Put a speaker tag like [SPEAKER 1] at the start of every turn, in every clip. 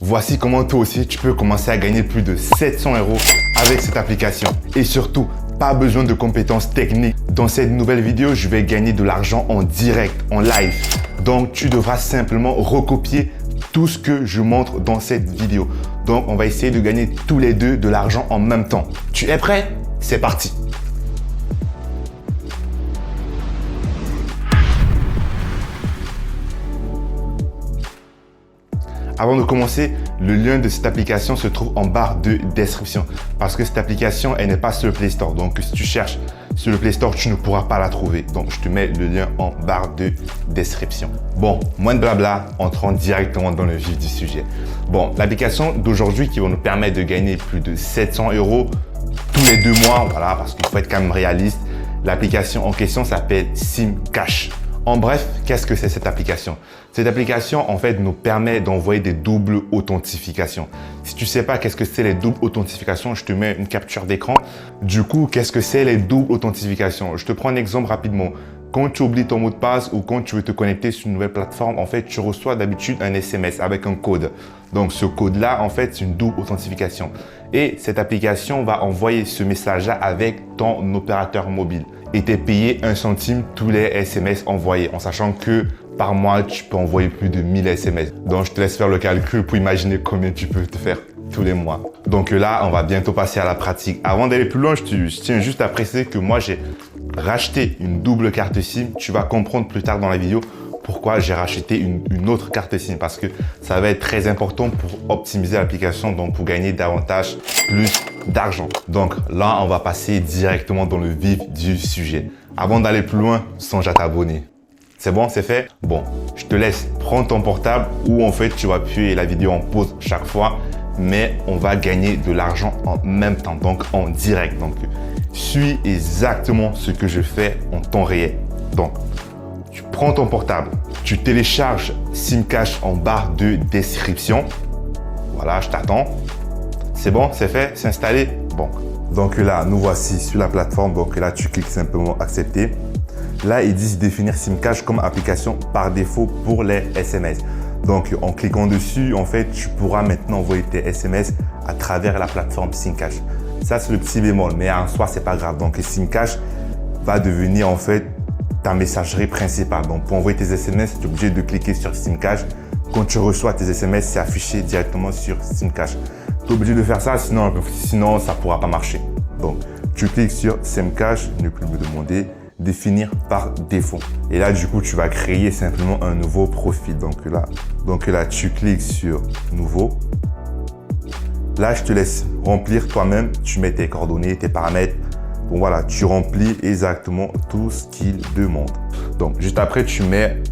[SPEAKER 1] Voici comment toi aussi tu peux commencer à gagner plus de 700 € avec cette application. Et surtout, pas besoin de compétences techniques. Dans cette nouvelle vidéo, je vais gagner de l'argent en direct, en live. Donc, tu devras simplement recopier tout ce que je montre dans cette vidéo. Donc, on va essayer de gagner tous les deux de l'argent en même temps. Tu es prêt? C'est parti! Avant de commencer, le lien de cette application se trouve en barre de description parce que cette application, elle n'est pas sur le Play Store. Donc, si tu cherches sur le Play Store, tu ne pourras pas la trouver. Donc, je te mets le lien en barre de description. Bon, moins de blabla, entrons directement dans le vif du sujet. Bon, l'application d'aujourd'hui qui va nous permettre de gagner plus de 700 € tous les 2 mois, voilà, parce qu'il faut être quand même réaliste. L'application en question s'appelle SimCash. En bref, qu'est-ce que c'est cette application? Cette application, en fait, nous permet d'envoyer des doubles authentifications. Si tu ne sais pas qu'est-ce que c'est les doubles authentifications, je te mets une capture d'écran. Du coup, qu'est-ce que c'est les doubles authentifications? Je te prends un exemple rapidement. Quand tu oublies ton mot de passe ou quand tu veux te connecter sur une nouvelle plateforme, en fait, tu reçois d'habitude un SMS avec un code. Donc, ce code-là, en fait, c'est une double authentification. Et cette application va envoyer ce message-là avec ton opérateur mobile. Et tu es payé 1 centime tous les SMS envoyés, en sachant que par mois, tu peux envoyer plus de 1000 SMS. Donc, je te laisse faire le calcul pour imaginer combien tu peux te faire tous les mois. Donc là, on va bientôt passer à la pratique. Avant d'aller plus loin, je tiens juste à préciser que moi, j'ai racheté une double carte SIM. Tu vas comprendre plus tard dans la vidéo pourquoi j'ai racheté une autre carte SIM, parce que ça va être très important pour optimiser l'application, donc pour gagner davantage plus d'argent. Donc là, on va passer directement dans le vif du sujet. Avant d'aller plus loin, songe à t'abonner. C'est bon, c'est fait? Bon, je te laisse prendre ton portable ou en fait, tu vas appuyer la vidéo en pause chaque fois, mais on va gagner de l'argent en même temps, donc en direct. Donc, suis exactement ce que je fais en temps réel. Donc, tu prends ton portable, tu télécharges SimCash en barre de description. Voilà, je t'attends. C'est bon, c'est fait, c'est installé? Bon. Donc là, nous voici sur la plateforme. Donc là, tu cliques simplement accepter. Là, ils disent définir SimCash comme application par défaut pour les SMS. Donc, en cliquant dessus, en fait, tu pourras maintenant envoyer tes SMS à travers la plateforme SimCash. Ça, c'est le petit bémol, mais en soi, c'est pas grave. Donc, SimCash va devenir en fait ta messagerie principale. Donc, pour envoyer tes SMS, tu es obligé de cliquer sur SimCash. Quand tu reçois tes SMS, c'est affiché directement sur SimCash. Tu es obligé de faire ça, sinon ça ne pourra pas marcher. Donc, tu cliques sur SimCash, ne plus me demander, définir par défaut. Et là, du coup, tu vas créer simplement un nouveau profil. Donc là, tu cliques sur nouveau. Là, je te laisse remplir toi-même. Tu mets tes coordonnées, tes paramètres. Bon, voilà, tu remplis exactement tout ce qu'il demande. Donc, juste après, tu mets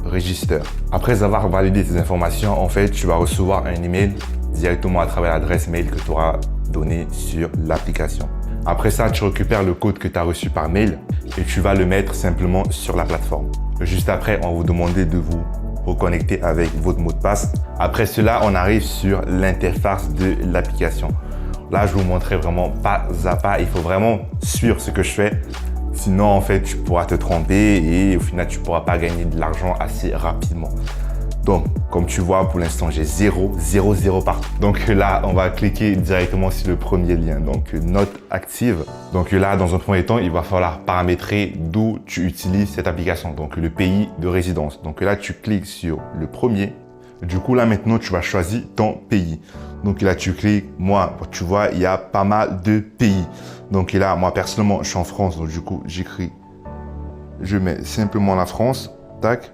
[SPEAKER 1] register. Après avoir validé tes informations, en fait, tu vas recevoir un email directement à travers l'adresse mail que tu auras donnée sur l'application. Après ça, tu récupères le code que tu as reçu par mail et tu vas le mettre simplement sur la plateforme. Juste après, on va vous demander de vous reconnecter avec votre mot de passe. Après cela, on arrive sur l'interface de l'application. Là, je vous montrerai vraiment pas à pas. Il faut vraiment suivre ce que je fais. Sinon, en fait, tu pourras te tromper et au final, tu ne pourras pas gagner de l'argent assez rapidement. Donc, comme tu vois, pour l'instant, j'ai 0 partout. Donc là, on va cliquer directement sur le premier lien. Donc, note active. Donc là, dans un premier temps, il va falloir paramétrer d'où tu utilises cette application. Donc, le pays de résidence. Donc là, tu cliques sur le premier. Du coup, là, maintenant, tu vas choisir ton pays. Donc là, tu cliques. Moi, tu vois, il y a pas mal de pays. Donc là, moi, personnellement, je suis en France. Donc du coup, j'écris. Je mets simplement la France. Tac.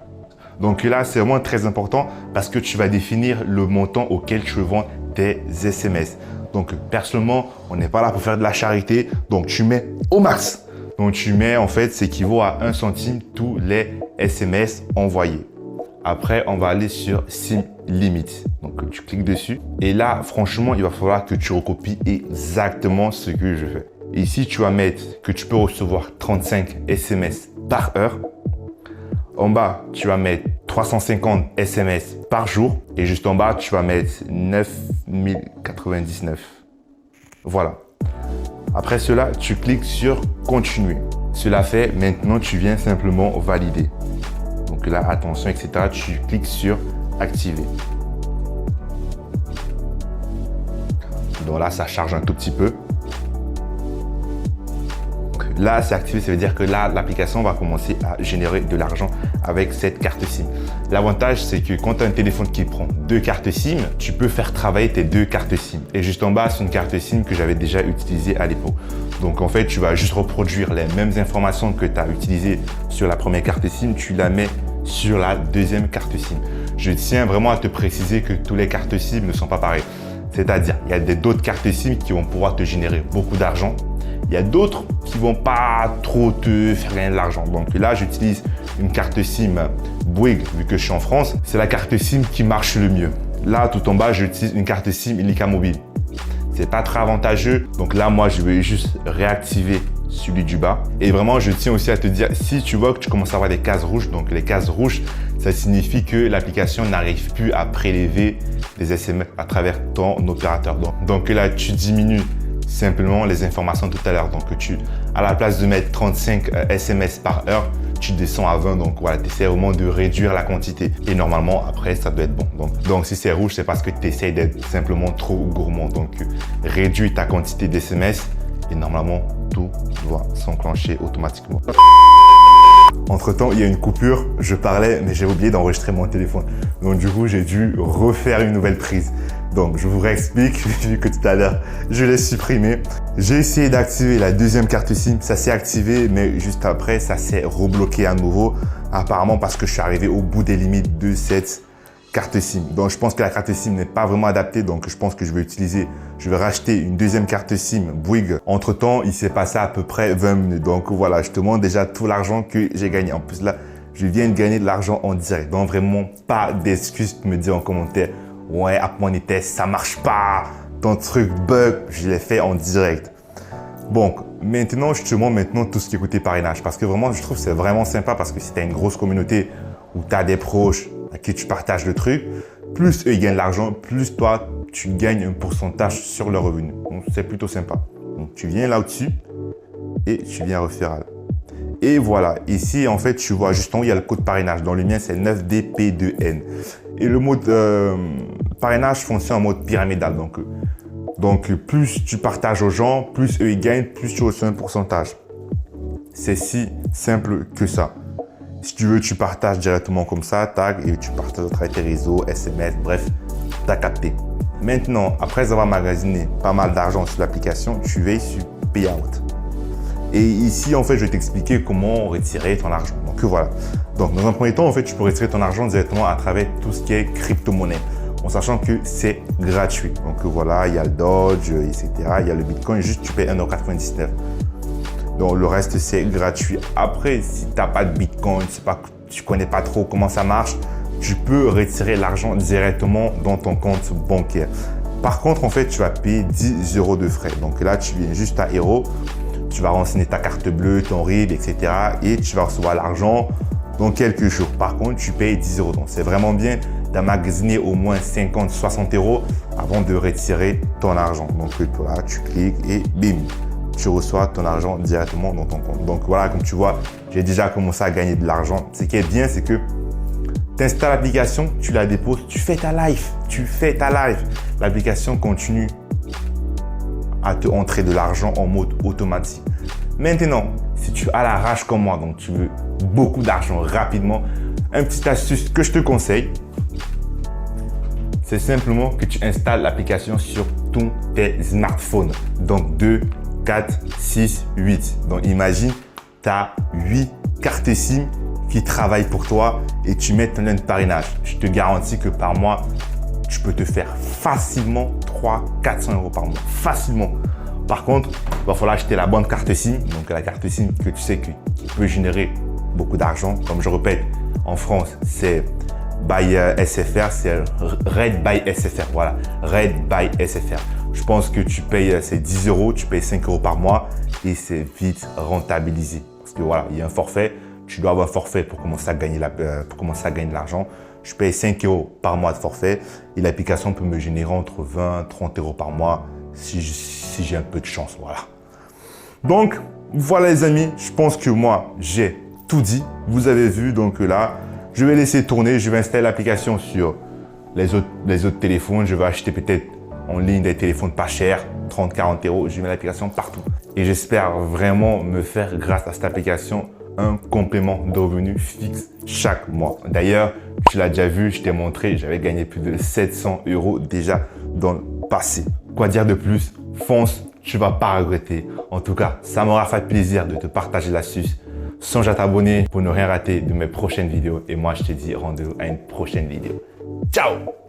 [SPEAKER 1] Donc là, c'est vraiment très important parce que tu vas définir le montant auquel tu veux vendre tes SMS. Donc, personnellement, on n'est pas là pour faire de la charité. Donc, tu mets au max. Donc, tu mets, en fait, ce qui vaut à 1 centime tous les SMS envoyés. Après, on va aller sur Sim Limit. Donc, tu cliques dessus. Et là, franchement, il va falloir que tu recopies exactement ce que je fais. Et ici, tu vas mettre que tu peux recevoir 35 SMS par heure. En bas, tu vas mettre 350 SMS par jour. Et juste en bas, tu vas mettre 9099. Voilà. Après cela, tu cliques sur continuer. Cela fait, maintenant, tu viens simplement valider. Donc là, attention, etc. Tu cliques sur activer. Donc là, ça charge un tout petit peu. Là, c'est activé, ça veut dire que là, l'application va commencer à générer de l'argent avec cette carte SIM. L'avantage, c'est que quand tu as un téléphone qui prend 2 cartes SIM, tu peux faire travailler tes 2 cartes SIM. Et juste en bas, c'est une carte SIM que j'avais déjà utilisée à l'époque. Donc en fait, tu vas juste reproduire les mêmes informations que tu as utilisées sur la première carte SIM, tu la mets sur la deuxième carte SIM. Je tiens vraiment à te préciser que toutes les cartes SIM ne sont pas pareilles. C'est-à-dire, il y a d'autres cartes SIM qui vont pouvoir te générer beaucoup d'argent. Il y a d'autres qui vont pas trop te faire gagner de l'argent. Donc là, j'utilise une carte SIM Bouygues, vu que je suis en France. C'est la carte SIM qui marche le mieux. Là, tout en bas, j'utilise une carte SIM Ilika Mobile. C'est pas très avantageux. Donc là, moi, je vais juste réactiver celui du bas. Et vraiment, je tiens aussi à te dire, si tu vois que tu commences à avoir des cases rouges, donc les cases rouges, ça signifie que l'application n'arrive plus à prélever les SMS à travers ton opérateur. Donc là, tu diminues simplement les informations tout à l'heure. Donc à la place de mettre 35 SMS par heure, tu descends à 20. Donc voilà, tu essaies vraiment de réduire la quantité. Et normalement, après, ça doit être bon. Donc si c'est rouge, c'est parce que tu essaies d'être simplement trop gourmand. Donc réduis ta quantité d'SMS et normalement, tout doit s'enclencher automatiquement. Entre-temps, il y a une coupure. Je parlais, mais j'ai oublié d'enregistrer mon téléphone. Donc du coup, j'ai dû refaire une nouvelle prise. Donc, je vous réexplique, vu que tout à l'heure, je l'ai supprimé. J'ai essayé d'activer la deuxième carte SIM. Ça s'est activé, mais juste après, ça s'est rebloqué à nouveau. Apparemment, parce que je suis arrivé au bout des limites de cette carte SIM. Donc, je pense que la carte SIM n'est pas vraiment adaptée. Donc, je pense que je vais racheter une deuxième carte SIM Bouygues. Entre-temps, il s'est passé à peu près 20 minutes. Donc, voilà, je te montre déjà tout l'argent que j'ai gagné. En plus, là, je viens de gagner de l'argent en direct. Donc, vraiment, pas d'excuses pour me dire en commentaire. Ouais, app Money Test, ça marche pas, ton truc bug, je l'ai fait en direct. Bon, maintenant, je te montre tout ce qui est côté parrainage parce que vraiment, je trouve que c'est vraiment sympa parce que si tu as une grosse communauté où tu as des proches à qui tu partages le truc, plus eux, ils gagnent de l'argent, plus toi, tu gagnes un pourcentage sur le revenu. Donc, c'est plutôt sympa. Donc, tu viens là-dessus et tu viens refaire. Et voilà, ici, en fait, tu vois juste en haut, il y a le code parrainage. Dans le mien, c'est 9DP2N. Et le mode parrainage fonctionne en mode pyramidal. Donc, plus tu partages aux gens, plus eux, ils gagnent, plus tu reçois un pourcentage. C'est si simple que ça. Si tu veux, tu partages directement comme ça, tag, et tu partages à travers tes réseaux, SMS, bref, tu as capté. Maintenant, après avoir magasiné pas mal d'argent sur l'application, tu veilles sur Payout. Et ici, en fait, je vais t'expliquer comment retirer ton argent. Donc, voilà. Donc, dans un premier temps, en fait, tu peux retirer ton argent directement à travers tout ce qui est crypto-monnaie, en sachant que c'est gratuit. Donc, voilà, il y a le Doge, etc. Il y a le Bitcoin, juste tu payes 1,99 €. Donc, le reste, c'est gratuit. Après, si tu n'as pas de Bitcoin, tu ne connais pas trop comment ça marche, tu peux retirer l'argent directement dans ton compte bancaire. Par contre, en fait, tu vas payer 10 € de frais. Donc là, tu viens juste à Hero. Tu vas renseigner ta carte bleue, ton RIB, etc. Et tu vas recevoir l'argent dans quelques jours. Par contre, tu payes 10 €. Donc, c'est vraiment bien d'emmagasiner au moins 50, 60 € avant de retirer ton argent. Donc, là, tu cliques et bim, tu reçois ton argent directement dans ton compte. Donc, voilà, comme tu vois, j'ai déjà commencé à gagner de l'argent. Ce qui est bien, c'est que tu installes l'application, tu la déposes, tu fais ta live. L'application continue à te entrer de l'argent en mode automatique. Maintenant, si tu as la rage comme moi, donc tu veux beaucoup d'argent rapidement, une petite astuce que je te conseille, c'est simplement que tu installes l'application sur tous tes smartphones. Donc 2, 4, 6, 8. Donc imagine, tu as 8 cartes SIM qui travaillent pour toi et tu mets ton lien de parrainage. Je te garantis que par mois, tu peux te faire facilement 300-400 € par mois. Facilement. Par contre, il va falloir acheter la bonne carte SIM. Donc, la carte SIM que tu sais qui peut générer beaucoup d'argent. Comme je répète, en France, c'est by SFR, c'est Red by SFR. Voilà, Red by SFR. Je pense que tu payes, c'est 10 €, tu payes 5 € par mois et c'est vite rentabilisé. Parce que voilà, il y a un forfait. Tu dois avoir un forfait pour commencer à gagner de l'argent. Je paye 5 € par mois de forfait et l'application peut me générer entre 20 et 30 € par mois si j'ai un peu de chance. Voilà. Donc, voilà les amis, je pense que moi, j'ai tout dit. Vous avez vu, donc là, je vais laisser tourner. Je vais installer l'application sur les autres téléphones. Je vais acheter peut-être en ligne des téléphones pas chers, 30-40 euros. Je mets l'application partout. Et j'espère vraiment me faire, grâce à cette application, un complément de revenus fixe chaque mois. D'ailleurs, tu l'as déjà vu, je t'ai montré, j'avais gagné plus de 700 euros déjà dans le passé. Quoi dire de plus? Fonce, tu vas pas regretter. En tout cas, ça m'aura fait plaisir de te partager l'astuce. Songe à t'abonner pour ne rien rater de mes prochaines vidéos. Et moi, je te dis rendez-vous à une prochaine vidéo. Ciao!